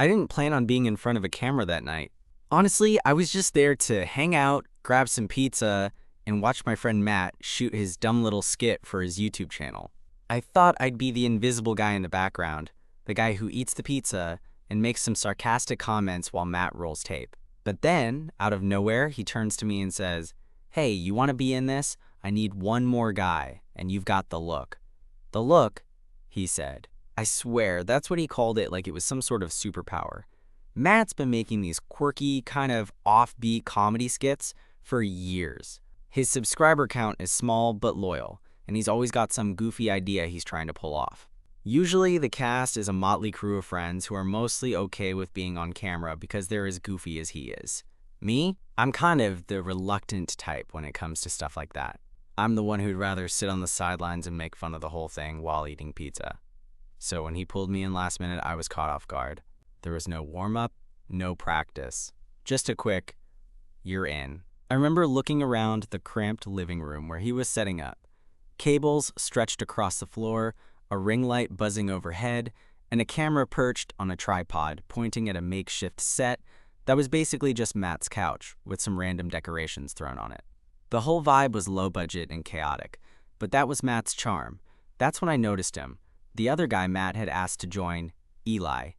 I didn't plan on being in front of a camera that night. Honestly, I was just there to hang out, grab some pizza, and watch my friend Matt shoot his dumb little skit for his YouTube channel. I thought I'd be the invisible guy in the background, the guy who eats the pizza and makes some sarcastic comments while Matt rolls tape. But then, out of nowhere, he turns to me and says, "Hey, you want to be in this? I need one more guy, and you've got the look." The look, he said. I swear, that's what he called it, like it was some sort of superpower. Matt's been making these quirky, kind of offbeat comedy skits for years. His subscriber count is small but loyal, and he's always got some goofy idea he's trying to pull off. Usually, the cast is a motley crew of friends who are mostly okay with being on camera because they're as goofy as he is. Me? I'm kind of the reluctant type when it comes to stuff like that. I'm the one who'd rather sit on the sidelines and make fun of the whole thing while eating pizza. So when he pulled me in last minute, I was caught off guard. There was no warm-up, no practice. Just a quick, "You're in." I remember looking around the cramped living room where he was setting up. Cables stretched across the floor, a ring light buzzing overhead, and a camera perched on a tripod pointing at a makeshift set that was basically just Matt's couch with some random decorations thrown on it. The whole vibe was low budget and chaotic, but that was Matt's charm. That's when I noticed him. The other guy Matt had asked to join, Eli.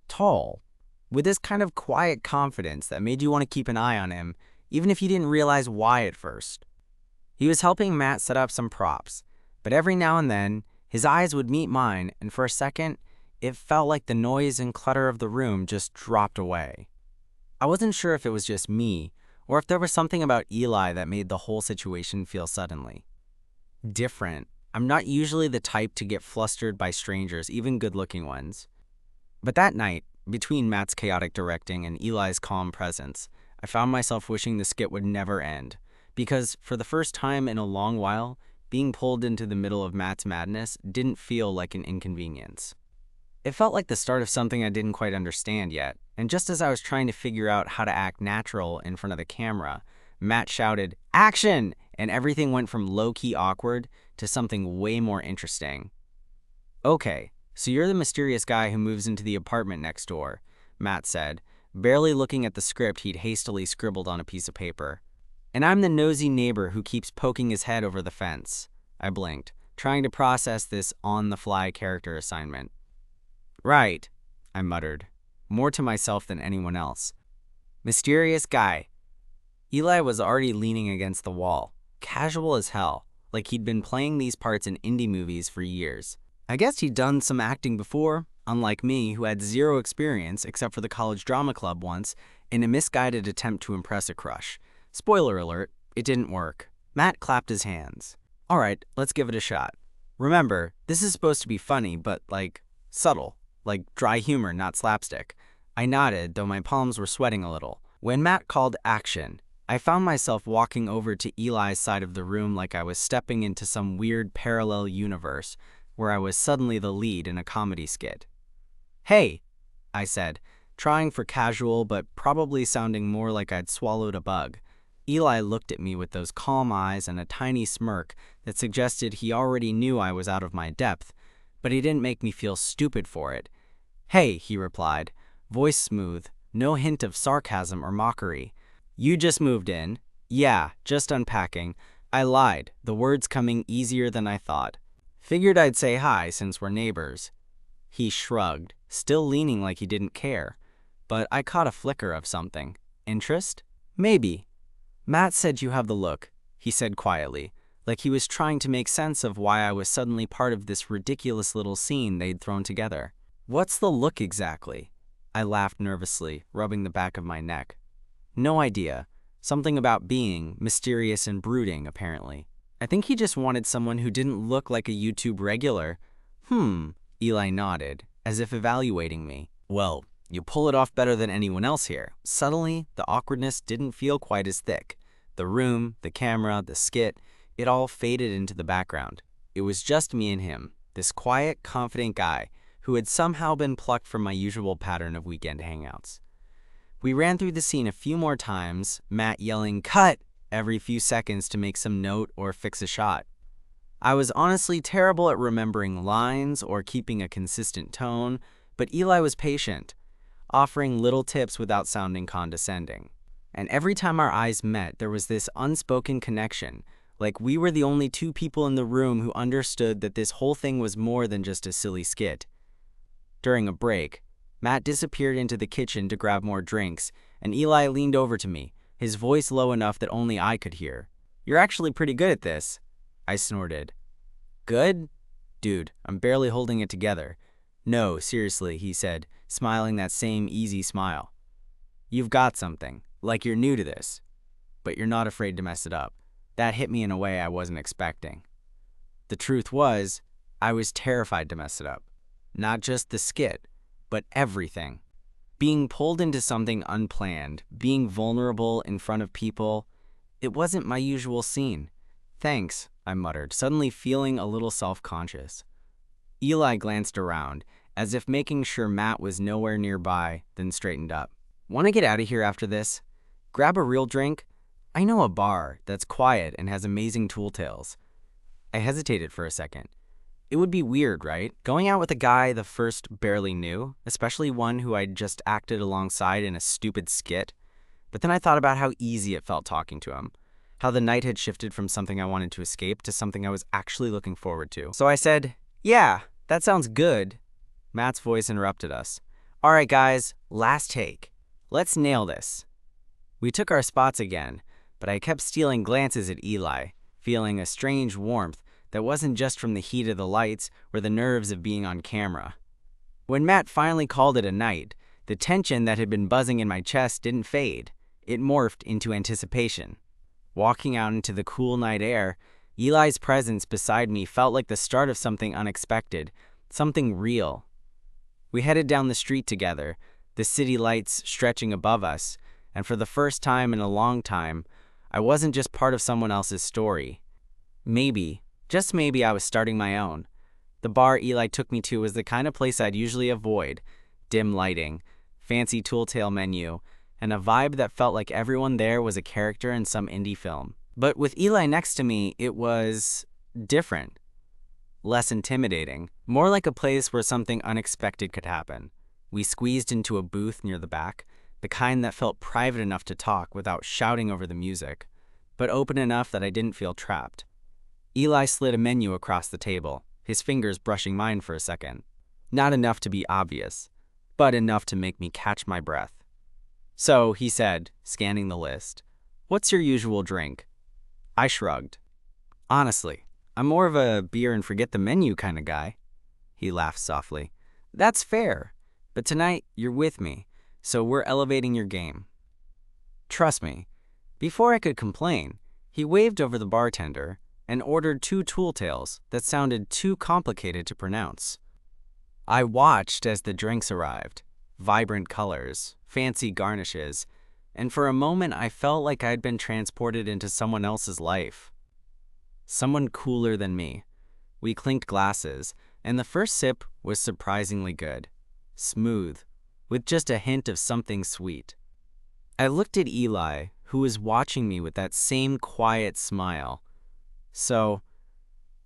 Tall, with this kind of quiet confidence that made you want to keep an eye on him, even if you didn't realize why at first. He was helping Matt set up some props, but every now and then, his eyes would meet mine, and for a second, it felt like the noise and clutter of the room just dropped away. I wasn't sure if it was just me, or if there was something about Eli that made the whole situation feel suddenly different. I'm not usually the type to get flustered by strangers, even good-looking ones. But that night, between Matt's chaotic directing and Eli's calm presence, I found myself wishing the skit would never end, because for the first time in a long while, being pulled into the middle of Matt's madness didn't feel like an inconvenience. It felt like the start of something I didn't quite understand yet, and just as I was trying to figure out how to act natural in front of the camera, Matt shouted, "Action!" and everything went from low-key awkward to something way more interesting. "Okay, so you're the mysterious guy who moves into the apartment next door," Matt said, barely looking at the script he'd hastily scribbled on a piece of paper. "And I'm the nosy neighbor who keeps poking his head over the fence." I blinked, trying to process this on-the-fly character assignment. "Right," I muttered, more to myself than anyone else. "Mysterious guy." Eli was already leaning against the wall, casual as hell, like he'd been playing these parts in indie movies for years. I guess he'd done some acting before, unlike me, who had zero experience except for the college drama club once in a misguided attempt to impress a crush. Spoiler alert, it didn't work. Matt clapped his hands. "All right, let's give it a shot. Remember, this is supposed to be funny, but, subtle, like dry humor, not slapstick." I nodded, though my palms were sweating a little. When Matt called action, I found myself walking over to Eli's side of the room like I was stepping into some weird parallel universe where I was suddenly the lead in a comedy skit. "Hey," I said, trying for casual but probably sounding more like I'd swallowed a bug. Eli looked at me with those calm eyes and a tiny smirk that suggested he already knew I was out of my depth, but he didn't make me feel stupid for it. "Hey," he replied, voice smooth, no hint of sarcasm or mockery. "You just moved in?" "Yeah, just unpacking." I lied, the words coming easier than I thought. "Figured I'd say hi since we're neighbors." He shrugged, still leaning like he didn't care, but I caught a flicker of something. Interest? Maybe. "Matt said you have the look," he said quietly, like he was trying to make sense of why I was suddenly part of this ridiculous little scene they'd thrown together. "What's the look exactly?" I laughed nervously, rubbing the back of my neck. "No idea. Something about being mysterious and brooding, apparently. I think he just wanted someone who didn't look like a YouTube regular." Eli nodded, as if evaluating me. "Well, you pull it off better than anyone else here." Suddenly, the awkwardness didn't feel quite as thick. The room, the camera, the skit, it all faded into the background. It was just me and him, this quiet, confident guy who had somehow been plucked from my usual pattern of weekend hangouts. We ran through the scene a few more times, Matt yelling "cut" every few seconds to make some note or fix a shot. I was honestly terrible at remembering lines or keeping a consistent tone, but Eli was patient. offering little tips without sounding condescending. And every time our eyes met, there was this unspoken connection, like we were the only two people in the room who understood that this whole thing was more than just a silly skit. During a break, Matt disappeared into the kitchen to grab more drinks, and Eli leaned over to me, his voice low enough that only I could hear. "You're actually pretty good at this," I snorted. "Good? Dude, I'm barely holding it together." "No, seriously," he said, smiling that same easy smile. "You've got something, like you're new to this, but you're not afraid to mess it up." That hit me in a way I wasn't expecting. The truth was, I was terrified to mess it up. Not just the skit, but everything. Being pulled into something unplanned, being vulnerable in front of people, it wasn't my usual scene. "Thanks," I muttered, suddenly feeling a little self-conscious. Eli glanced around, as if making sure Matt was nowhere nearby, then straightened up. "Want to get out of here after this? Grab a real drink? I know a bar that's quiet and has amazing tool tales." I hesitated for a second. It would be weird, right? Going out with a guy the first barely knew, especially one who I'd just acted alongside in a stupid skit. But then I thought about how easy it felt talking to him, how the night had shifted from something I wanted to escape to something I was actually looking forward to. So I said, "Yeah, that sounds good." Matt's voice interrupted us. "All right, guys, last take. Let's nail this." We took our spots again, but I kept stealing glances at Eli, feeling a strange warmth that wasn't just from the heat of the lights or the nerves of being on camera. When Matt finally called it a night, the tension that had been buzzing in my chest didn't fade. It morphed into anticipation. Walking out into the cool night air, Eli's presence beside me felt like the start of something unexpected, something real. We headed down the street together, the city lights stretching above us, and for the first time in a long time, I wasn't just part of someone else's story. Maybe, just maybe, I was starting my own. The bar Eli took me to was the kind of place I'd usually avoid: dim lighting, fancy tool-tail menu, and a vibe that felt like everyone there was a character in some indie film. But with Eli next to me, it was different. Less intimidating, more like a place where something unexpected could happen. We squeezed into a booth near the back, the kind that felt private enough to talk without shouting over the music, but open enough that I didn't feel trapped. Eli slid a menu across the table, his fingers brushing mine for a second. Not enough to be obvious, but enough to make me catch my breath. "So," he said, scanning the list, "what's your usual drink?" I shrugged. "Honestly, I'm more of a beer and forget the menu kind of guy." He laughed softly. "That's fair, but tonight you're with me, so we're elevating your game." Trust me, before I could complain, he waved over the bartender and ordered 2 tool tales that sounded too complicated to pronounce. I watched as the drinks arrived, vibrant colors, fancy garnishes, and for a moment I felt like I'd been transported into someone else's life. Someone cooler than me. We clinked glasses, and the first sip was surprisingly good. Smooth, with just a hint of something sweet. I looked at Eli, who was watching me with that same quiet smile. So,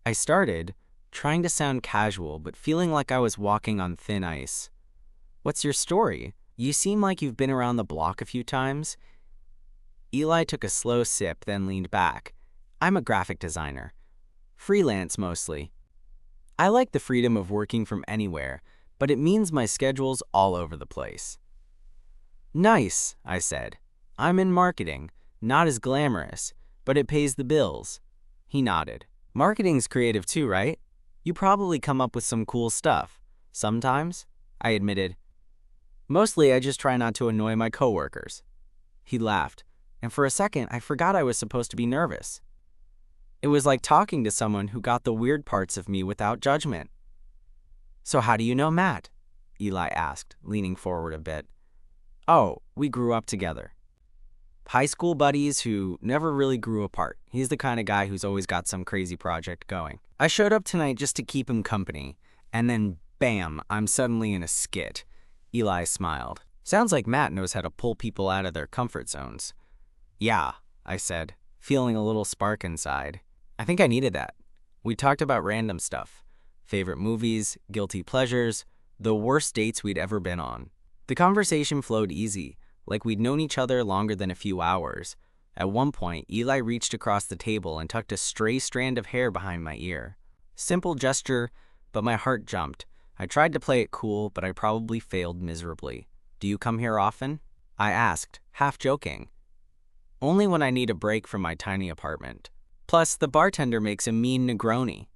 I started, trying to sound casual but feeling like I was walking on thin ice. "What's your story? You seem like you've been around the block a few times." Eli took a slow sip, then leaned back. "I'm a graphic designer. Freelance mostly. I like the freedom of working from anywhere, but it means my schedule's all over the place." "Nice," I said. "I'm in marketing, not as glamorous, but it pays the bills." He nodded. "Marketing's creative too, right? You probably come up with some cool stuff." "Sometimes," I admitted. "Mostly I just try not to annoy my coworkers." He laughed, and for a second I forgot I was supposed to be nervous. It was like talking to someone who got the weird parts of me without judgment. "So how do you know Matt?" Eli asked, leaning forward a bit. "Oh, we grew up together. High school buddies who never really grew apart. He's the kind of guy who's always got some crazy project going. I showed up tonight just to keep him company, and then bam, I'm suddenly in a skit." Eli smiled. "Sounds like Matt knows how to pull people out of their comfort zones." "Yeah," I said, feeling a little spark inside. I think I needed that. We talked about random stuff. Favorite movies, guilty pleasures, the worst dates we'd ever been on. The conversation flowed easy, like we'd known each other longer than a few hours. At one point, Eli reached across the table and tucked a stray strand of hair behind my ear. Simple gesture, but my heart jumped. I tried to play it cool, but I probably failed miserably. "Do you come here often?" I asked, half joking. "Only when I need a break from my tiny apartment. Plus, the bartender makes a mean Negroni."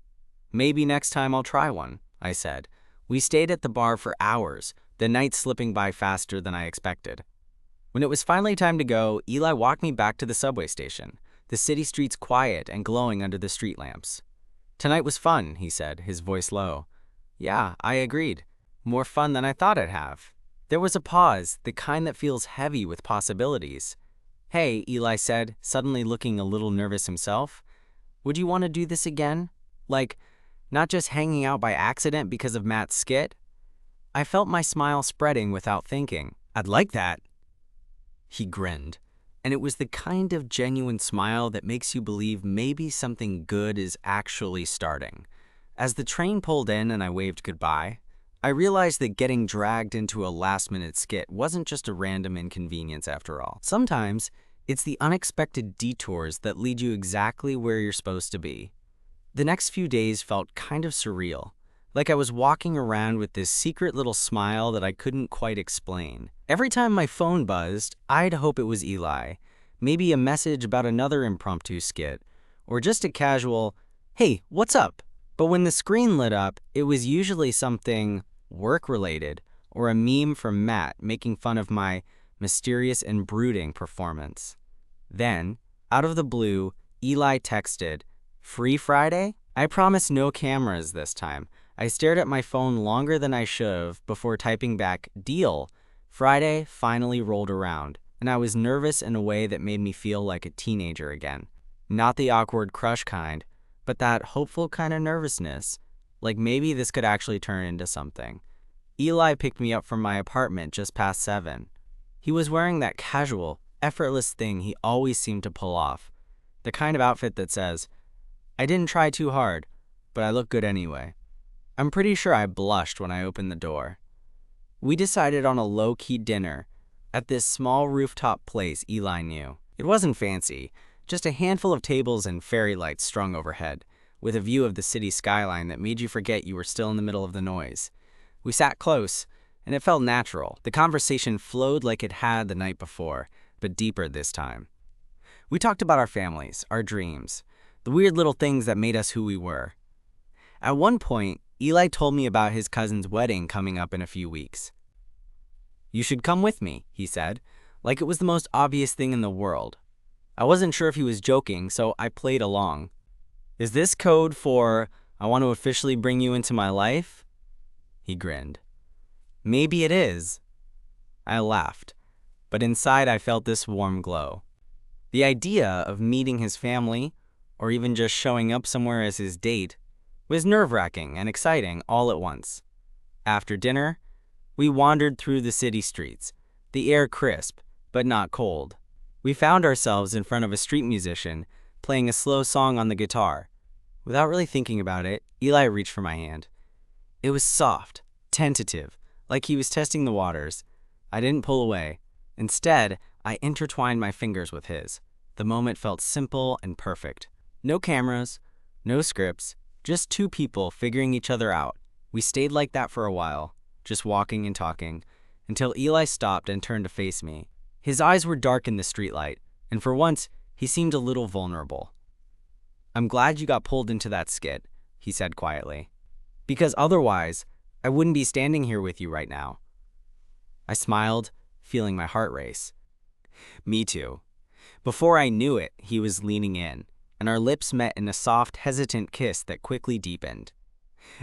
"Maybe next time I'll try one," I said. We stayed at the bar for hours, the night slipping by faster than I expected. When it was finally time to go, Eli walked me back to the subway station, the city streets quiet and glowing under the street lamps. "Tonight was fun," he said, his voice low. "Yeah," I agreed. "More fun than I thought I'd have." There was a pause, the kind that feels heavy with possibilities. "Hey," Eli said, suddenly looking a little nervous himself. "Would you want to do this again? Like, not just hanging out by accident because of Matt's skit?" I felt my smile spreading without thinking. "I'd like that." He grinned, and it was the kind of genuine smile that makes you believe maybe something good is actually starting. As the train pulled in and I waved goodbye, I realized that getting dragged into a last-minute skit wasn't just a random inconvenience after all. Sometimes, it's the unexpected detours that lead you exactly where you're supposed to be. The next few days felt kind of surreal, like I was walking around with this secret little smile that I couldn't quite explain. Every time my phone buzzed, I'd hope it was Eli, maybe a message about another impromptu skit, or just a casual, "Hey, what's up?" But when the screen lit up, it was usually something work-related, or a meme from Matt making fun of my mysterious and brooding performance. Then, out of the blue, Eli texted, "Free Friday?" I promised no cameras this time. I stared at my phone longer than I should have before typing back, "Deal." Friday finally rolled around, and I was nervous in a way that made me feel like a teenager again. Not the awkward crush kind, but that hopeful kind of nervousness, like maybe this could actually turn into something. Eli picked me up from my apartment just past 7. He was wearing that casual, effortless thing he always seemed to pull off, the kind of outfit that says, "I didn't try too hard, but I look good anyway." I'm pretty sure I blushed when I opened the door. We decided on a low-key dinner at this small rooftop place Eli knew. It wasn't fancy, just a handful of tables and fairy lights strung overhead, with a view of the city skyline that made you forget you were still in the middle of the noise. We sat close, and it felt natural. The conversation flowed like it had the night before, but deeper this time. We talked about our families, our dreams, the weird little things that made us who we were. At one point, Eli told me about his cousin's wedding coming up in a few weeks. "You should come with me," he said, like it was the most obvious thing in the world. I wasn't sure if he was joking, so I played along. "Is this code for, I want to officially bring you into my life?" He grinned. "Maybe it is." I laughed, but inside I felt this warm glow. The idea of meeting his family, or even just showing up somewhere as his date, was nerve-wracking and exciting all at once. After dinner, we wandered through the city streets, the air crisp, but not cold. We found ourselves in front of a street musician playing a slow song on the guitar. Without really thinking about it, Eli reached for my hand. It was soft, tentative, like he was testing the waters. I didn't pull away. Instead, I intertwined my fingers with his. The moment felt simple and perfect. No cameras, no scripts, just two people figuring each other out. We stayed like that for a while, just walking and talking, until Eli stopped and turned to face me. His eyes were dark in the streetlight, and for once, he seemed a little vulnerable. "I'm glad you got pulled into that skit," he said quietly. "Because otherwise, I wouldn't be standing here with you right now." I smiled, feeling my heart race. Me too. Before I knew it, he was leaning in, and our lips met in a soft, hesitant kiss that quickly deepened.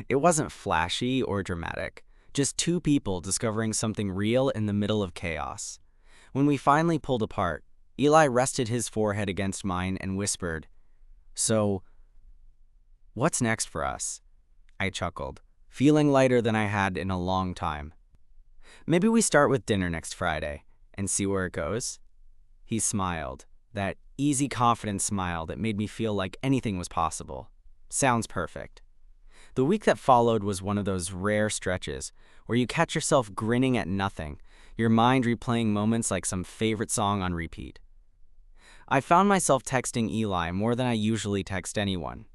It wasn't flashy or dramatic, just two people discovering something real in the middle of chaos. When we finally pulled apart, Eli rested his forehead against mine and whispered, "So, what's next for us?" I chuckled, feeling lighter than I had in a long time. "Maybe we start with dinner next Friday and see where it goes?" He smiled, that easy, confident smile that made me feel like anything was possible. Sounds perfect. The week that followed was one of those rare stretches where you catch yourself grinning at nothing, your mind replaying moments like some favorite song on repeat. I found myself texting Eli more than I usually text anyone.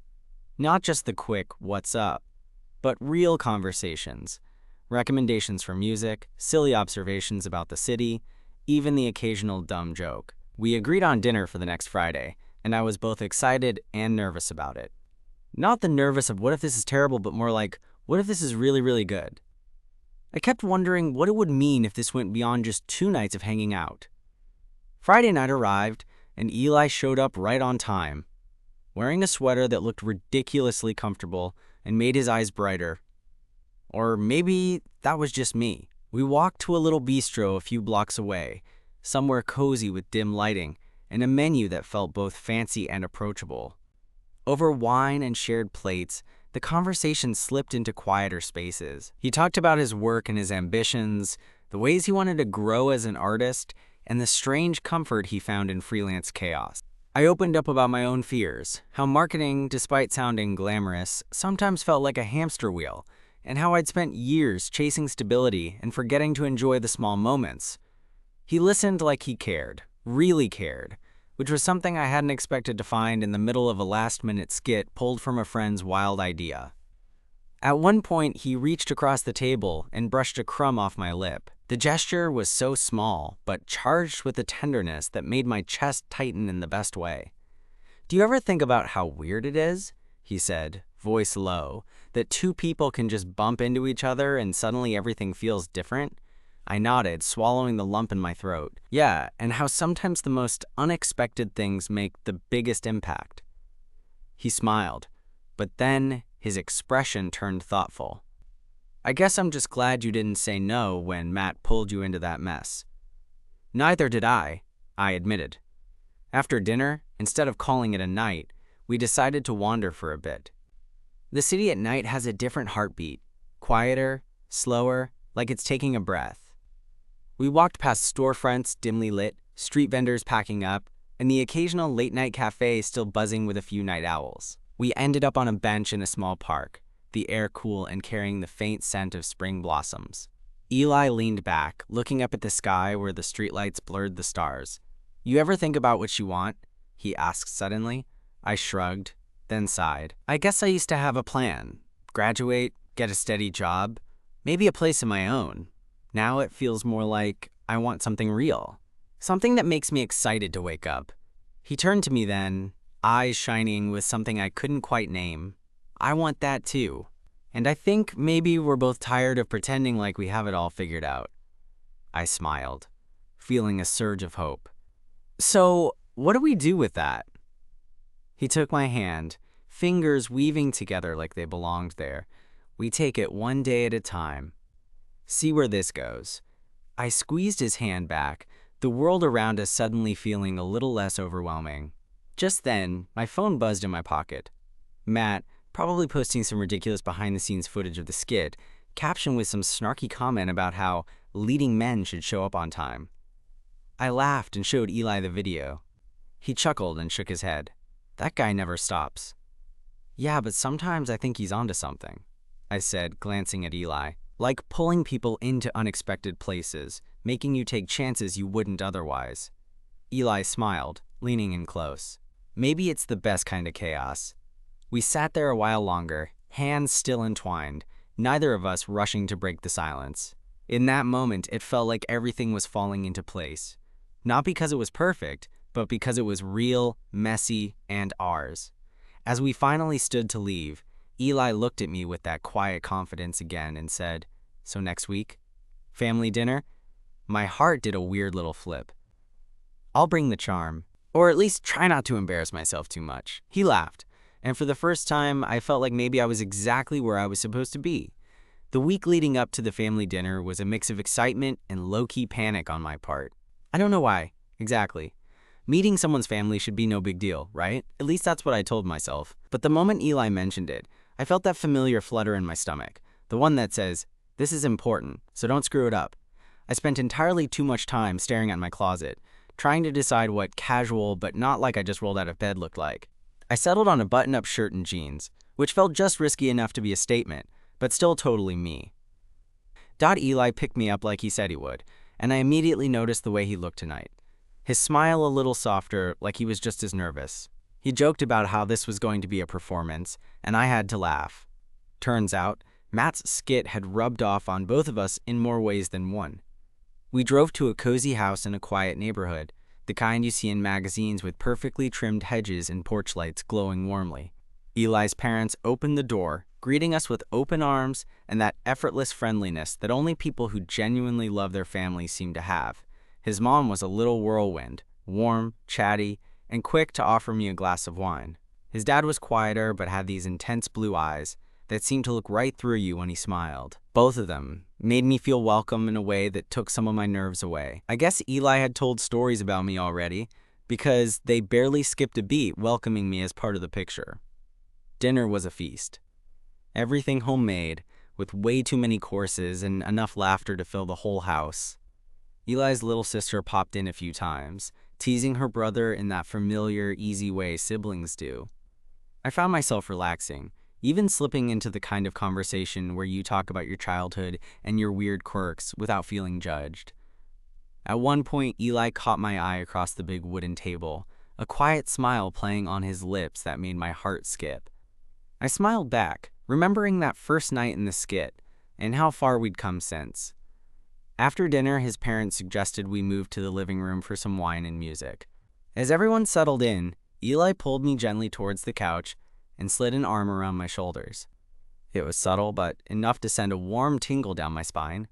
Not just the quick, "what's up?" but real conversations. Recommendations for music, silly observations about the city, even the occasional dumb joke. We agreed on dinner for the next Friday, and I was both excited and nervous about it. Not the nervous of what if this is terrible, but more like, what if this is really, really good? I kept wondering what it would mean if this went beyond just 2 nights of hanging out. Friday night arrived, and Eli showed up right on time, wearing a sweater that looked ridiculously comfortable and made his eyes brighter. Or maybe that was just me. We walked to a little bistro a few blocks away, somewhere cozy with dim lighting, and a menu that felt both fancy and approachable. Over wine and shared plates, the conversation slipped into quieter spaces. He talked about his work and his ambitions, the ways he wanted to grow as an artist, and the strange comfort he found in freelance chaos. I opened up about my own fears, how marketing, despite sounding glamorous, sometimes felt like a hamster wheel, and how I'd spent years chasing stability and forgetting to enjoy the small moments. He listened like he cared, really cared, which was something I hadn't expected to find in the middle of a last-minute skit pulled from a friend's wild idea. At one point, he reached across the table and brushed a crumb off my lip. The gesture was so small, but charged with a tenderness that made my chest tighten in the best way. "Do you ever think about how weird it is," he said, voice low, "that 2 people can just bump into each other and suddenly everything feels different?" I nodded, swallowing the lump in my throat. "Yeah, and how sometimes the most unexpected things make the biggest impact." He smiled, but then his expression turned thoughtful. "I guess I'm just glad you didn't say no when Matt pulled you into that mess." "Neither did I admitted. After dinner, instead of calling it a night, we decided to wander for a bit. The city at night has a different heartbeat, quieter, slower, like it's taking a breath. We walked past storefronts dimly lit, street vendors packing up, and the occasional late-night cafe still buzzing with a few night owls. We ended up on a bench in a small park, the air cool and carrying the faint scent of spring blossoms. Eli leaned back, looking up at the sky where the streetlights blurred the stars. "You ever think about what you want?" he asked suddenly. I shrugged, then sighed. "I guess I used to have a plan. Graduate, get a steady job, maybe a place of my own. Now it feels more like I want something real. Something that makes me excited to wake up." He turned to me then, eyes shining with something I couldn't quite name. "I want that too. And I think maybe we're both tired of pretending like we have it all figured out." I smiled, feeling a surge of hope. "So, what do we do with that?" He took my hand, fingers weaving together like they belonged there. "We take it one day at a time. See where this goes." I squeezed his hand back, the world around us suddenly feeling a little less overwhelming. Just then, my phone buzzed in my pocket. Matt, probably posting some ridiculous behind-the-scenes footage of the skit, captioned with some snarky comment about how leading men should show up on time. I laughed and showed Eli the video. He chuckled and shook his head. "That guy never stops." "Yeah, but sometimes I think he's onto something," I said, glancing at Eli. "Like pulling people into unexpected places, making you take chances you wouldn't otherwise." Eli smiled, leaning in close. "Maybe it's the best kind of chaos." We sat there a while longer, hands still entwined, neither of us rushing to break the silence. In that moment, it felt like everything was falling into place. Not because it was perfect, but because it was real, messy, and ours. As we finally stood to leave, Eli looked at me with that quiet confidence again and said, "So next week? Family dinner?" My heart did a weird little flip. "I'll bring the charm, or at least try not to embarrass myself too much." He laughed, and for the first time, I felt like maybe I was exactly where I was supposed to be. The week leading up to the family dinner was a mix of excitement and low-key panic on my part. I don't know why, exactly. Meeting someone's family should be no big deal, right? At least that's what I told myself. But the moment Eli mentioned it, I felt that familiar flutter in my stomach, the one that says, "This is important, so don't screw it up." I spent entirely too much time staring at my closet, trying to decide what casual but not like I just rolled out of bed looked like. I settled on a button-up shirt and jeans, which felt just risky enough to be a statement, but still totally me. Eli picked me up like he said he would, and I immediately noticed the way he looked tonight. His smile a little softer, like he was just as nervous. He joked about how this was going to be a performance, and I had to laugh. Turns out, Matt's skit had rubbed off on both of us in more ways than one. We drove to a cozy house in a quiet neighborhood, the kind you see in magazines with perfectly trimmed hedges and porch lights glowing warmly. Eli's parents opened the door, greeting us with open arms and that effortless friendliness that only people who genuinely love their family seem to have. His mom was a little whirlwind, warm, chatty, and quick to offer me a glass of wine. His dad was quieter but had these intense blue eyes that seemed to look right through you when he smiled. Both of them made me feel welcome in a way that took some of my nerves away. I guess Eli had told stories about me already, because they barely skipped a beat welcoming me as part of the picture. Dinner was a feast. Everything homemade, with way too many courses and enough laughter to fill the whole house. Eli's little sister popped in a few times, teasing her brother in that familiar, easy way siblings do. I found myself relaxing, even slipping into the kind of conversation where you talk about your childhood and your weird quirks without feeling judged. At one point, Eli caught my eye across the big wooden table, a quiet smile playing on his lips that made my heart skip. I smiled back, remembering that first night in the skit and how far we'd come since. After dinner, his parents suggested we move to the living room for some wine and music. As everyone settled in, Eli pulled me gently towards the couch and slid an arm around my shoulders. It was subtle, but enough to send a warm tingle down my spine.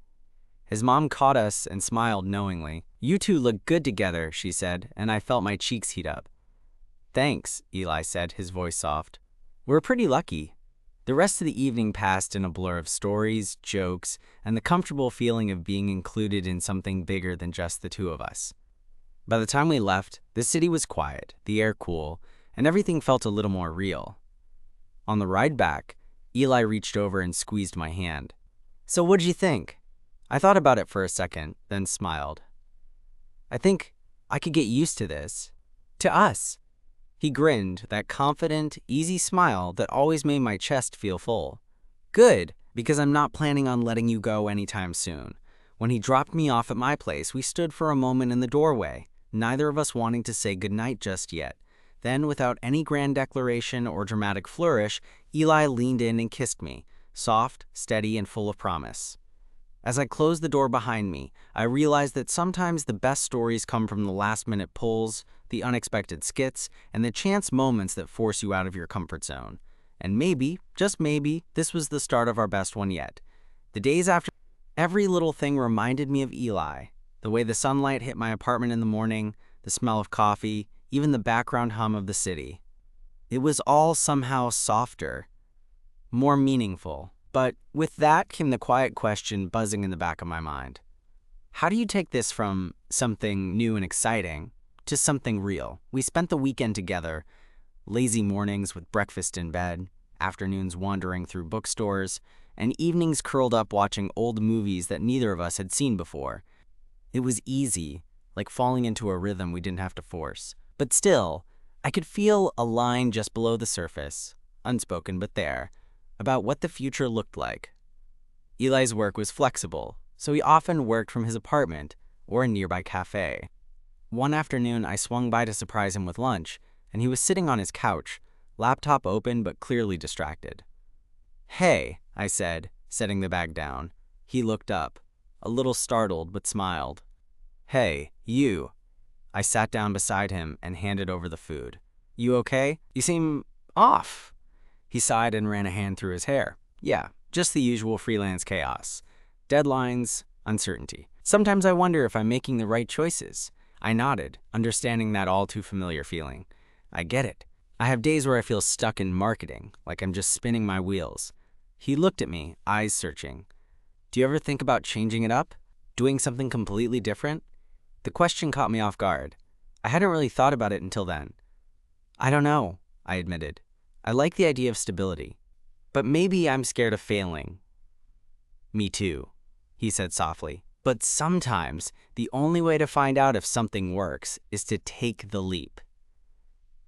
His mom caught us and smiled knowingly. "You two look good together," she said, and I felt my cheeks heat up. "Thanks," Eli said, his voice soft. "We're pretty lucky." The rest of the evening passed in a blur of stories, jokes, and the comfortable feeling of being included in something bigger than just the two of us. By the time we left, the city was quiet, the air cool, and everything felt a little more real. On the ride back, Eli reached over and squeezed my hand. "So what'd you think?" I thought about it for a second, then smiled. "I think I could get used to this. To us." He grinned, that confident, easy smile that always made my chest feel full. "Good, because I'm not planning on letting you go anytime soon." When he dropped me off at my place, we stood for a moment in the doorway, neither of us wanting to say goodnight just yet. Then, without any grand declaration or dramatic flourish, Eli leaned in and kissed me, soft, steady, and full of promise. As I closed the door behind me, I realized that sometimes the best stories come from the last-minute pulls, the unexpected skits, and the chance moments that force you out of your comfort zone. And maybe, just maybe, this was the start of our best one yet. The days after, every little thing reminded me of Eli. The way the sunlight hit my apartment in the morning, the smell of coffee, even the background hum of the city. It was all somehow softer, more meaningful. But with that came the quiet question buzzing in the back of my mind. How do you take this from something new and exciting to something real? We spent the weekend together, lazy mornings with breakfast in bed, afternoons wandering through bookstores, and evenings curled up watching old movies that neither of us had seen before. It was easy, like falling into a rhythm we didn't have to force. But still, I could feel a line just below the surface, unspoken but there, about what the future looked like. Eli's work was flexible, so he often worked from his apartment or a nearby cafe. One afternoon, I swung by to surprise him with lunch, and he was sitting on his couch, laptop open but clearly distracted. "Hey," I said, setting the bag down. He looked up, a little startled but smiled. "Hey, you." I sat down beside him and handed over the food. "You okay? You seem off." He sighed and ran a hand through his hair. "Yeah, just the usual freelance chaos. Deadlines, uncertainty. Sometimes I wonder if I'm making the right choices." I nodded, understanding that all too familiar feeling. "I get it. I have days where I feel stuck in marketing, like I'm just spinning my wheels." He looked at me, eyes searching. "Do you ever think about changing it up? Doing something completely different?" The question caught me off guard. I hadn't really thought about it until then. "I don't know," I admitted. "I like the idea of stability. But maybe I'm scared of failing." "Me too," he said softly. "But sometimes the only way to find out if something works is to take the leap."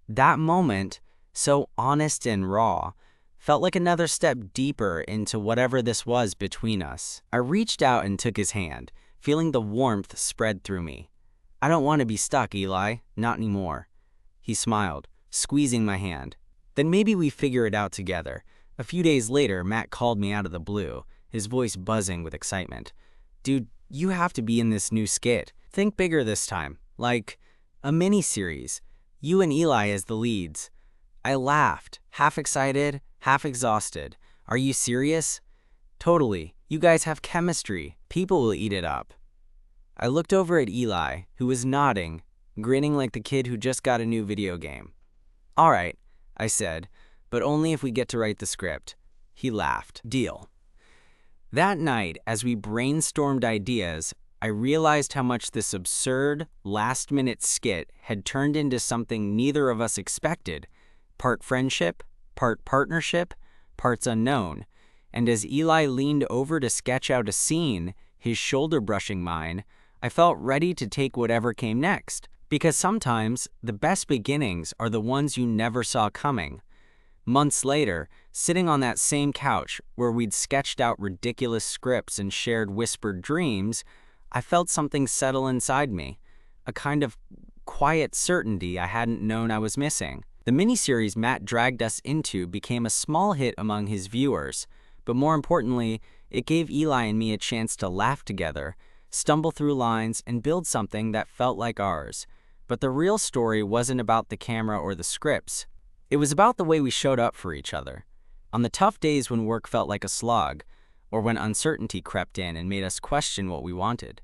That moment, so honest and raw, felt like another step deeper into whatever this was between us. I reached out and took his hand, feeling the warmth spread through me. "I don't want to be stuck, Eli. Not anymore." He smiled, squeezing my hand. "Then maybe we figure it out together." A few days later, Matt called me out of the blue, his voice buzzing with excitement. "Dude, you have to be in this new skit. Think bigger this time. Like a mini-series. You and Eli as the leads." I laughed, half excited, half exhausted. "Are you serious?" "Totally. You guys have chemistry. People will eat it up." I looked over at Eli, who was nodding, grinning like the kid who just got a new video game. "All right," I said, "but only if we get to write the script." He laughed. "Deal." That night, as we brainstormed ideas, I realized how much this absurd, last-minute skit had turned into something neither of us expected. Part friendship, part partnership, parts unknown. And as Eli leaned over to sketch out a scene, his shoulder brushing mine, I felt ready to take whatever came next. Because sometimes, the best beginnings are the ones you never saw coming. Months later, sitting on that same couch where we'd sketched out ridiculous scripts and shared whispered dreams, I felt something settle inside me, a kind of quiet certainty I hadn't known I was missing. The miniseries Matt dragged us into became a small hit among his viewers, but more importantly, it gave Eli and me a chance to laugh together, stumble through lines, and build something that felt like ours. But the real story wasn't about the camera or the scripts. It was about the way we showed up for each other. On the tough days when work felt like a slog, or when uncertainty crept in and made us question what we wanted.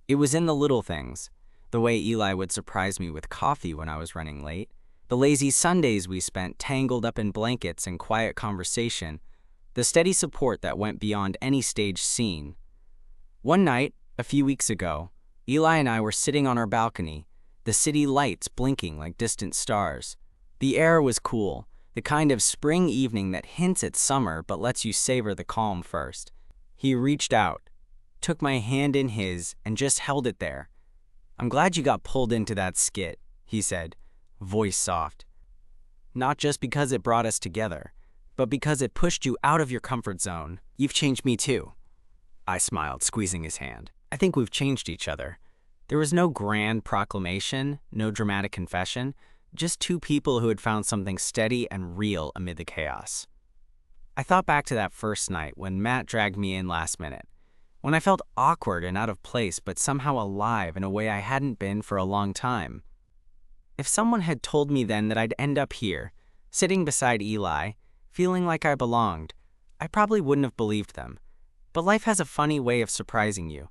It was in the little things, the way Eli would surprise me with coffee when I was running late, the lazy Sundays we spent tangled up in blankets and quiet conversation, the steady support that went beyond any staged scene. One night, a few weeks ago, Eli and I were sitting on our balcony, the city lights blinking like distant stars. The air was cool, the kind of spring evening that hints at summer but lets you savor the calm first. He reached out, took my hand in his, and just held it there. "I'm glad you got pulled into that skit," he said, voice soft. "Not just because it brought us together, but because it pushed you out of your comfort zone. You've changed me too." I smiled, squeezing his hand. "I think we've changed each other." There was no grand proclamation, no dramatic confession, just two people who had found something steady and real amid the chaos. I thought back to that first night when Matt dragged me in last minute, when I felt awkward and out of place but somehow alive in a way I hadn't been for a long time. If someone had told me then that I'd end up here, sitting beside Eli, feeling like I belonged, I probably wouldn't have believed them. But life has a funny way of surprising you.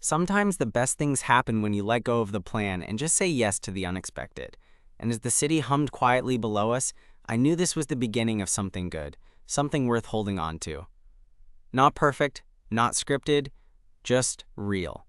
Sometimes the best things happen when you let go of the plan and just say yes to the unexpected. And as the city hummed quietly below us, I knew this was the beginning of something good, something worth holding on to. Not perfect, not scripted, just real.